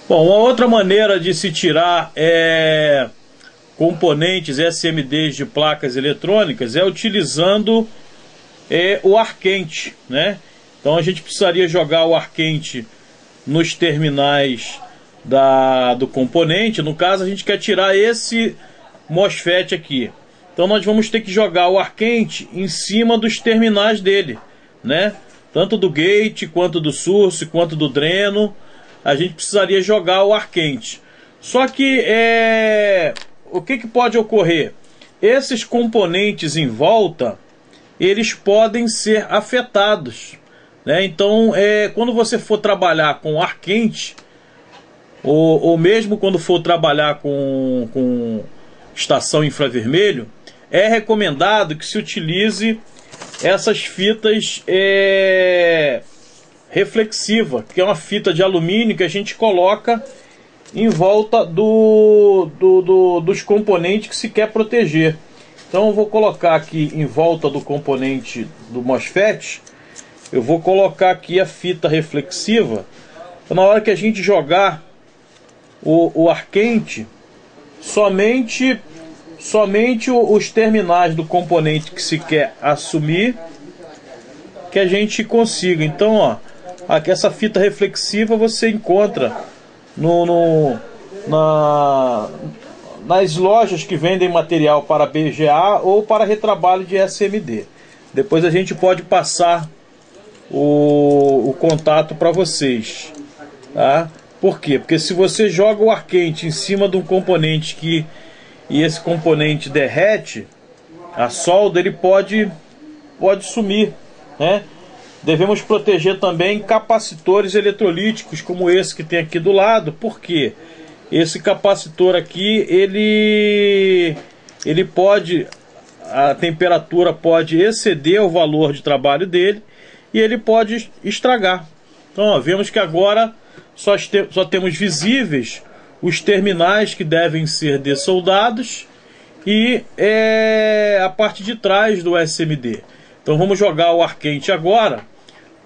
Bom, uma outra maneira de se tirar componentes SMDs de placas eletrônicas é utilizando o ar quente, né? Então a gente precisaria jogar o ar quente nos terminais do componente. No caso, a gente quer tirar esse MOSFET aqui. Então nós vamos ter que jogar o ar quente em cima dos terminais dele, né? Tanto do gate, quanto do source, quanto do dreno. A gente precisaria jogar o ar quente. Só que o que pode ocorrer? Esses componentes em volta, eles podem ser afetados, né? Então, quando você for trabalhar com ar quente, ou mesmo quando for trabalhar com estação infravermelho, é recomendado que se utilize essas fitas reflexiva, que é uma fita de alumínio que a gente coloca em volta dos componentes que se quer proteger. Então eu vou colocar aqui em volta do componente do MOSFET, eu vou colocar aqui a fita reflexiva. Então, na hora que a gente jogar o ar quente, somente os terminais do componente que se quer assumir, que a gente consiga. Então, ó, aqui essa fita reflexiva você encontra nas lojas que vendem material para BGA ou para retrabalho de SMD. Depois a gente pode passar o contato para vocês, tá? Por quê? Porque se você joga o ar quente em cima de um componente e esse componente derrete, a solda ele pode sumir, né? Devemos proteger também capacitores eletrolíticos como esse que tem aqui do lado. Por quê? Esse capacitor aqui, ele pode, a temperatura pode exceder o valor de trabalho dele e ele pode estragar. Então, ó, vemos que agora só temos visíveis os terminais que devem ser dessoldados e a parte de trás do SMD. Então vamos jogar o ar quente agora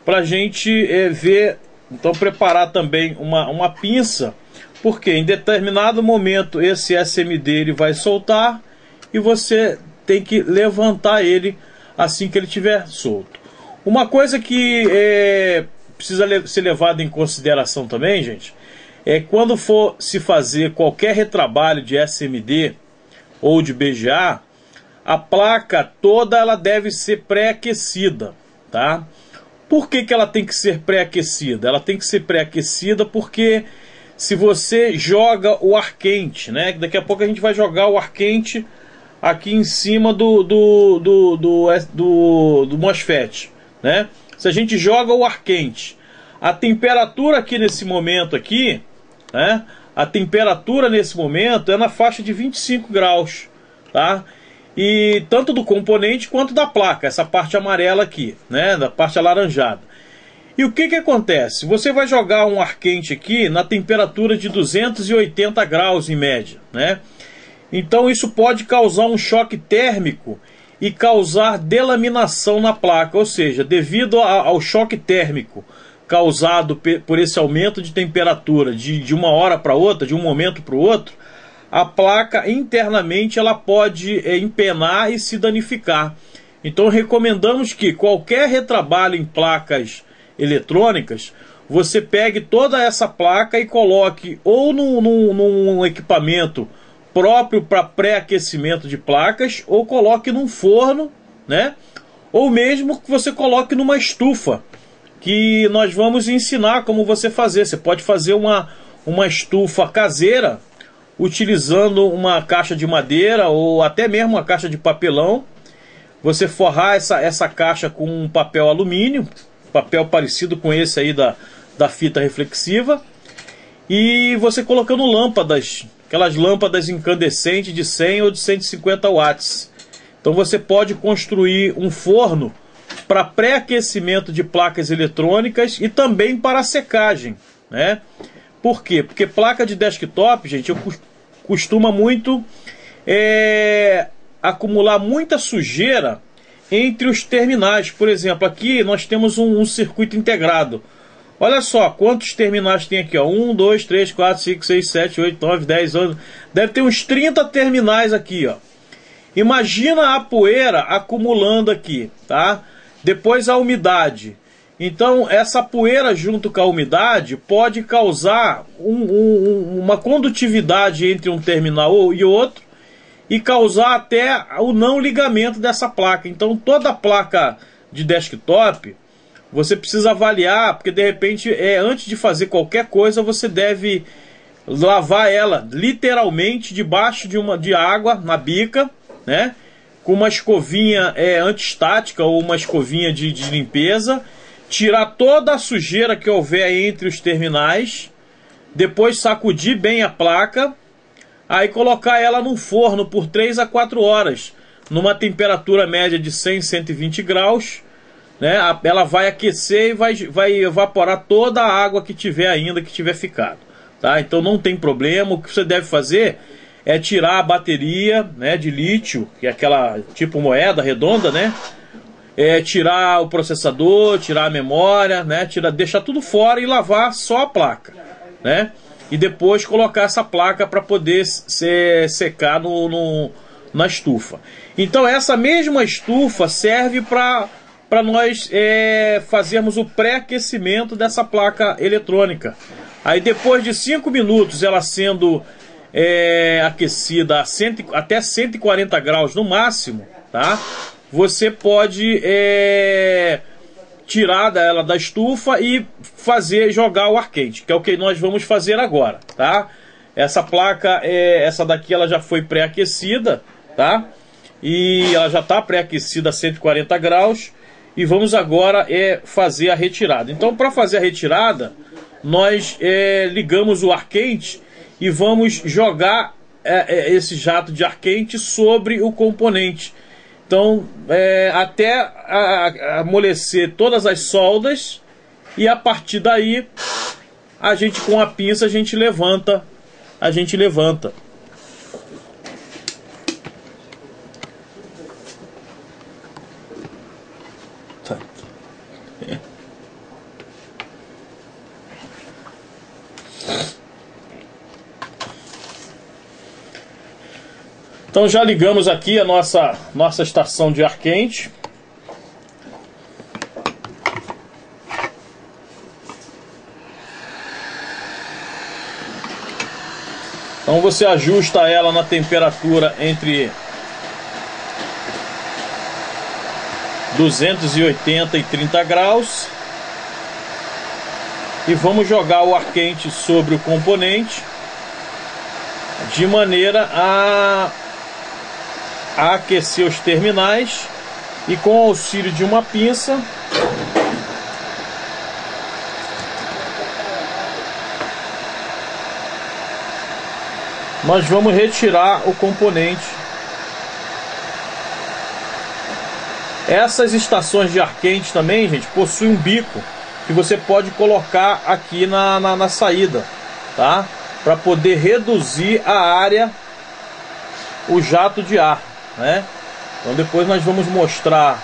para a gente ver, então preparar também uma pinça, porque em determinado momento esse SMD ele vai soltar e você tem que levantar ele assim que ele estiver solto. Uma coisa que precisa ser levada em consideração também, gente, é quando for se fazer qualquer retrabalho de SMD ou de BGA, a placa toda ela deve ser pré-aquecida, tá? Por que ela tem que ser pré-aquecida? Ela tem que ser pré-aquecida porque se você joga o ar quente, né? Daqui a pouco a gente vai jogar o ar quente aqui em cima do MOSFET, né? Se a gente joga o ar quente, a temperatura aqui nesse momento aqui, né? A temperatura nesse momento é na faixa de 25 graus, tá? E tanto do componente quanto da placa, essa parte amarela aqui, né? Da parte alaranjada. E o que acontece? Você vai jogar um ar quente aqui na temperatura de 280 graus em média, né? Então isso pode causar um choque térmico e causar delaminação na placa, ou seja, devido ao choque térmico causado por esse aumento de temperatura de uma hora para outra, de um momento para o outro, a placa internamente ela pode empenar e se danificar. Então recomendamos que qualquer retrabalho em placas eletrônicas, você pegue toda essa placa e coloque ou num equipamento próprio para pré-aquecimento de placas, ou coloque num forno, né? Ou mesmo que você coloque numa estufa, que nós vamos ensinar como você fazer. Você pode fazer uma estufa caseira, utilizando uma caixa de madeira ou até mesmo uma caixa de papelão. Você forrar essa caixa com um papel alumínio, papel parecido com esse aí da fita reflexiva, e você colocando lâmpadas, aquelas lâmpadas incandescentes de 100 ou de 150 watts. Então você pode construir um forno para pré-aquecimento de placas eletrônicas e também para secagem, né? Por quê? Porque placa de desktop, gente, costuma muito acumular muita sujeira entre os terminais. Por exemplo, aqui nós temos um circuito integrado, Olha só quantos terminais tem aqui, ó. 1, 2, 3, 4, 5, 6, 7, 8, 9, 10, 11. Deve ter uns 30 terminais aqui, ó. Imagina a poeira acumulando aqui, tá? Depois a umidade. Então, essa poeira junto com a umidade pode causar uma condutividade entre um terminal e outro e causar até o não ligamento dessa placa. Então, toda placa de desktop, você precisa avaliar, porque de repente, antes de fazer qualquer coisa, você deve lavar ela literalmente debaixo de água na bica, né? Com uma escovinha antistática ou uma escovinha de limpeza, tirar toda a sujeira que houver entre os terminais, depois sacudir bem a placa, aí colocar ela no forno por 3 a 4 horas, numa temperatura média de 100, 120 graus, né? Ela vai aquecer e vai evaporar toda a água que tiver ainda, que tiver ficado, tá? Então não tem problema. O que você deve fazer é tirar a bateria, né, de lítio, que é aquela tipo moeda redonda, né? Tirar o processador, tirar a memória, né? Deixar tudo fora e lavar só a placa, né? E depois colocar essa placa para poder secar na estufa. Então essa mesma estufa serve para nós fazermos o pré-aquecimento dessa placa eletrônica. Aí depois de 5 minutos ela sendo aquecida até 140 graus no máximo, tá? Você pode tirar ela da estufa e jogar o ar quente, que é o que nós vamos fazer agora, tá? Essa placa, essa daqui, ela já foi pré-aquecida, tá? E ela já está pré-aquecida a 140 graus. E vamos agora fazer a retirada. Então, para fazer a retirada, nós ligamos o ar quente e vamos jogar esse jato de ar quente sobre o componente. Então, até amolecer todas as soldas, e a partir daí, a gente com a pinça a gente levanta. Tá. Então já ligamos aqui a nossa estação de ar quente. Então você ajusta ela na temperatura entre 280 e 30 graus. E vamos jogar o ar quente sobre o componente de maneira a aquecer os terminais, e com o auxílio de uma pinça nós vamos retirar o componente. Essas estações de ar quente também, gente, possuem um bico que você pode colocar aqui na saída, tá? Para poder reduzir a área, o jato de ar, né? Então depois nós vamos mostrar.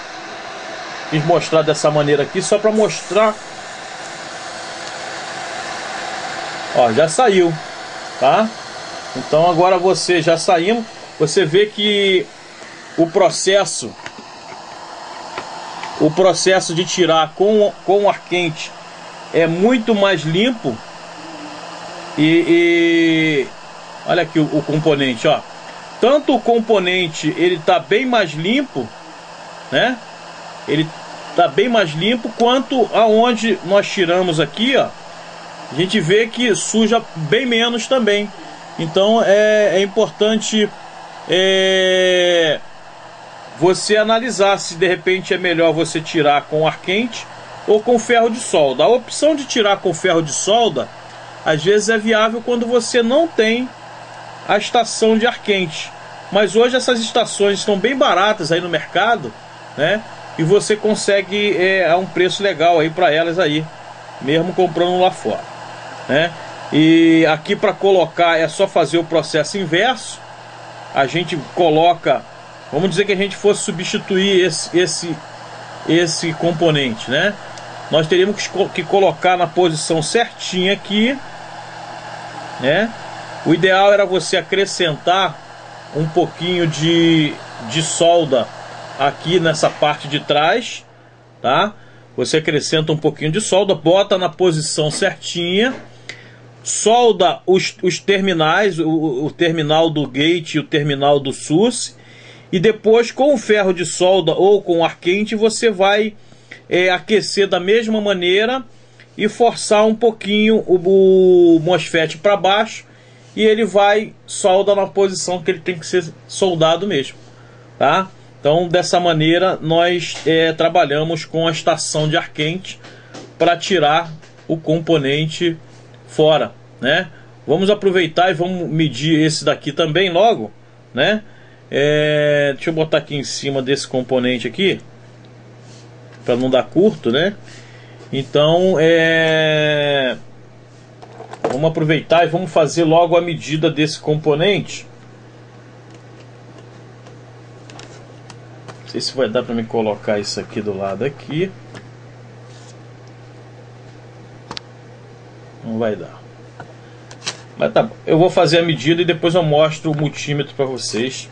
Quis mostrar dessa maneira aqui só para mostrar. Ó, já saiu, tá? Então agora você já saiu, você vê que o processo de tirar com ar quente é muito mais limpo. E olha aqui o componente, ó. Tanto o componente ele tá bem mais limpo, né? Ele tá bem mais limpo, quanto aonde nós tiramos aqui, ó. A gente vê que suja bem menos também. Então é importante você analisar se de repente é melhor você tirar com ar quente ou com ferro de solda. A opção de tirar com ferro de solda às vezes é viável quando você não tem a estação de ar quente. Mas hoje essas estações estão bem baratas aí no mercado, né? E você consegue a um preço legal aí para elas aí, mesmo comprando lá fora, né? E aqui para colocar é só fazer o processo inverso. A gente coloca, vamos dizer que a gente fosse substituir esse componente, né? nós teríamos que colocar na posição certinha aqui, né? O ideal era você acrescentar um pouquinho de solda aqui nessa parte de trás, tá? Você acrescenta um pouquinho de solda, bota na posição certinha, solda os terminais, o terminal do gate e o terminal do source, e depois com o ferro de solda ou com ar quente você vai aquecer da mesma maneira e forçar um pouquinho o MOSFET para baixo, e ele vai solda na posição que ele tem que ser soldado mesmo, tá? Então dessa maneira nós trabalhamos com a estação de ar quente para tirar o componente fora, né? Vamos aproveitar e vamos medir esse daqui também logo, né? Deixa eu botar aqui em cima desse componente aqui para não dar curto, né? Então vamos aproveitar e vamos fazer logo a medida desse componente. Não sei se vai dar para me colocar isso aqui do lado aqui. Não vai dar. Mas tá bom. Eu vou fazer a medida e depois eu mostro o multímetro para vocês.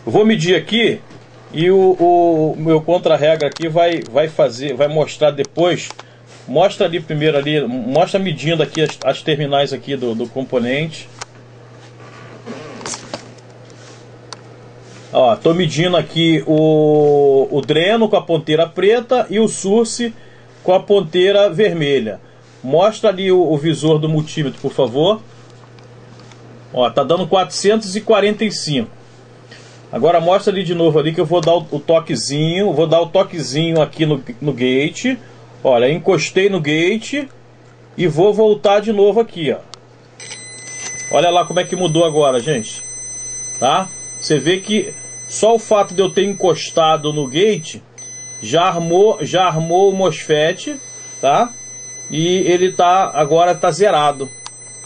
Eu vou medir aqui e o meu contra-regra aqui vai mostrar depois. Mostra ali primeiro ali, mostra medindo aqui as terminais aqui do componente. Ó, tô medindo aqui o dreno com a ponteira preta e o source com a ponteira vermelha. Mostra ali o visor do multímetro, por favor. Ó, tá dando 445. Agora mostra ali de novo ali que eu vou dar o toquezinho. Vou dar o toquezinho aqui no gate. Olha, encostei no gate e vou voltar de novo aqui, ó. Olha lá como é que mudou agora, gente. Tá? Você vê que só o fato de eu ter encostado no gate já armou o MOSFET, tá? E ele agora tá zerado,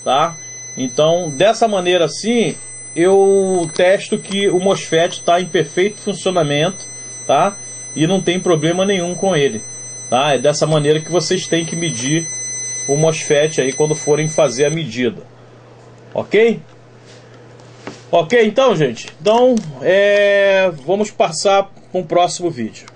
tá? Então, dessa maneira assim, eu testo que o MOSFET está em perfeito funcionamento, tá? E não tem problema nenhum com ele, tá? É dessa maneira que vocês têm que medir o MOSFET aí quando forem fazer a medida, ok? Ok, então, gente. Então, vamos passar para um próximo vídeo.